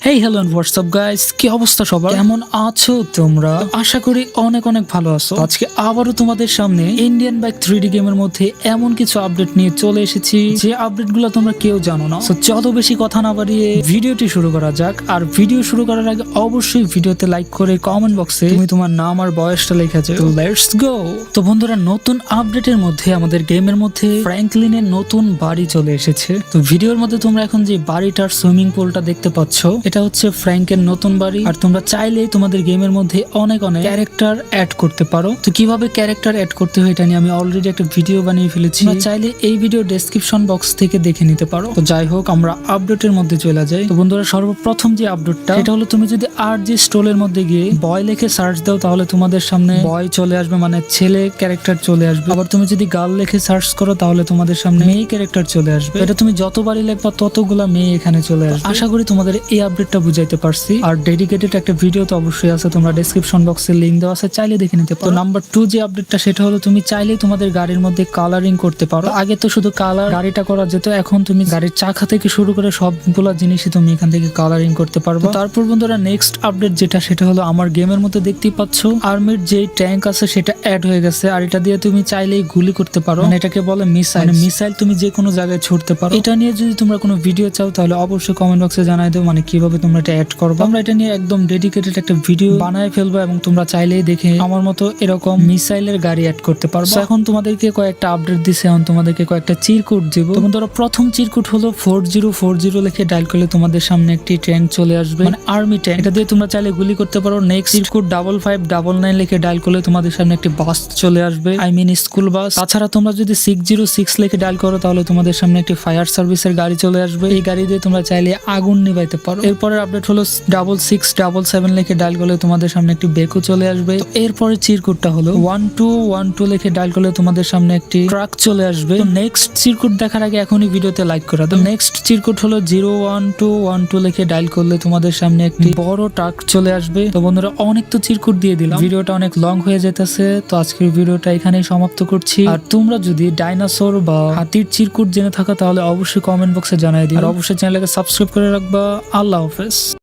Hey hello and WhatsApp guys, কি অবস্থা সবার? কেমন আছো তোমরা? আশা করি অনেক অনেক ভালো আছো। আজকে আবারও তোমাদের সামনে ইন্ডিয়ান বাইক 3D গেমের মধ্যে এমন কিছু আপডেট নিয়ে চলে এসেছি যে আপডেট গুলো তোমরা কেউ জানো না। যত বেশি কথা না বাড়িয়ে ভিডিওটি শুরু করা যাক। আর ভিডিও শুরু করার আগে অবশ্যই ভিডিওতে লাইক করে কমেন্ট বক্সে তুমি তোমার নাম আর বয়সটা লেখা যাও। Let's go. তো বন্ধুরা, নতুন আপডেটের মধ্যে আমাদের গেমের মধ্যে ফ্র্যাঙ্কলিনের নতুন বাড়ি চলে এসেছে। তো ভিডিওর মধ্যে তোমরা এখন যে বাড়িটার সুইমিং পুলটা দেখতে পাচ্ছ, এটা হচ্ছে ফ্র্যাঙ্কের নতুন বাড়ি। আর তোমরা চাইলেই তোমাদের গেমের মধ্যে অনেক অনেক ক্যারেক্টার অ্যাড করতে পারো। তো কিভাবে ক্যারেক্টার অ্যাড করতে হয় এটা নিয়ে আমি অলরেডি একটা ভিডিও বানিয়ে ফেলেছি, তোমরা চাইলে এই ভিডিও ডেসক্রিপশন বক্স থেকে দেখে নিতে পারো। তো যাই হোক, আমরা আপডেটের মধ্যে চলে যাই। তো বন্ধুরা, সর্বপ্রথম যে আপডেটটা এটা হলো, তুমি যদি RG স্টোরের মধ্যে গিয়ে বয় লিখে সার্চ দাও তাহলে তোমাদের সামনে বয় চলে আসবে, মানে ছেলে ক্যারেক্টার চলে আসবে। আবার তুমি যদি গার্ল লিখে সার্চ করো তাহলে তোমাদের সামনে মেয়ে ক্যারেক্টার চলে আসবে। এটা তুমি যতবারই লিখবা ততগুলা মেয়ে এখানে চলে আসবে। আশা করি তোমাদের এই আপডেটটা বুঝাইতে পারছি। আর ডেডিকেটেড একটা ভিডিও তো অবশ্যই আছে, তোমরা ডেসক্রিপশন বক্সে লিংক দেওয়া আছে, চাইলে দেখে নিতে পারো। নাম্বার 2 যে আপডেটটা সেটা হলো, তুমি চাইলেই তোমাদের গাড়ির মধ্যে কালারিং করতে পারো। আগে তো শুধু কালার গাড়িটা করা যেত, এখন তুমি গাড়ির চাকা থেকে শুরু করে সবগুলা জিনিসই তুমি এখান থেকে কালারিং করতে পারবে। তারপর বন্ধুরা, নেক্সট আপডেট যেটা সেটা হলো, আমার গেমের মধ্যে দেখতেই পাচ্ছ আর্মির যে ট্যাঙ্ক আছে সেটা অ্যাড হয়ে গেছে। আর এটা দিয়ে তুমি চাইলেই গুলি করতে পারো, মানে এটাকে বলে মিসাইল। মিসাইল তুমি যে কোনো জায়গায় ছুড়তে পারো। এটা নিয়ে যদি তোমরা কোনো ভিডিও চাও তাহলে অবশ্যই কমেন্ট বক্সে জানাই দেবো, মানে কিভাবে তোমরা এটা অ্যাড করবে। আমরা এটা নিয়ে একদম ডেডিকেটেড একটা ভিডিও বানায় ফেলবো এবং তোমরা চাইলেই দেখে আমার মতো এরকম মিসাইলের গাড়ি অ্যাড করতে পারবে। এখন তোমাদেরকে কয়েকটা আপডেট দিছে, এখন তোমাদেরকে কয়েকটা চিরকুট দিব। তোমরা প্রথম চিরকুট হলো 4040 লিখে ডায়াল করলে তোমাদের সামনে একটি ট্যাঙ্ক চলে আসবে, মানে আর্মি ট্যাঙ্ক। এটা দিয়ে তোমরা চাইলে গুলি করতে পারো। নেক্সট চিরকুট 5599 লিখে ডায়াল করলে তোমাদের সামনে একটি বাস চলে আসবে, আই মিন স্কুল বাস। তাছাড়া তোমরা যদি 606 লিখে ডায়াল করো তাহলে তোমাদের সামনে একটি ফায়ার সার্ভিসের গাড়ি চলে আসবে। এই গাড়ি দিয়ে তোমরা চাইলে আগুন নিভাইতে পারো। এরপরের আপডেট হলো 6677 লিখে ডায়াল করলে তোমাদের সামনে একটি বেকু চলে আসবে। এরপরে চিরকুটটা হলো 1212 লিখে ডায়াল করলে তোমাদের সামনে একটি ট্রাক চলে আসবে। তো নেক্সট চিরকুট দেখার আগে এখনই ভিডিওতে লাইক করে দাও। নেক্সট চিরকুট হলো 01212 লিখে ডায়াল করলে তোমাদের সামনে একটি বড় ট্রাক চলে আসবে। তো বন্ধুরা, অনেক তো চিরকুট দিয়ে দিলাম, ভিডিওটা অনেক লং হয়ে যেতেছে। তো আজকের ভিডিওটা এখানেই সমাপ্ত করছি। আর তোমরা যদি ডাইনোসর বা হাতির চিরকুট জেনে থাকো তাহলে অবশ্যই কমেন্ট বক্সে জানাই দিও। আর অবশ্যই চ্যানেলকে সাবস্ক্রাইব করে রাখবা। আল্লাহ হাফেজ।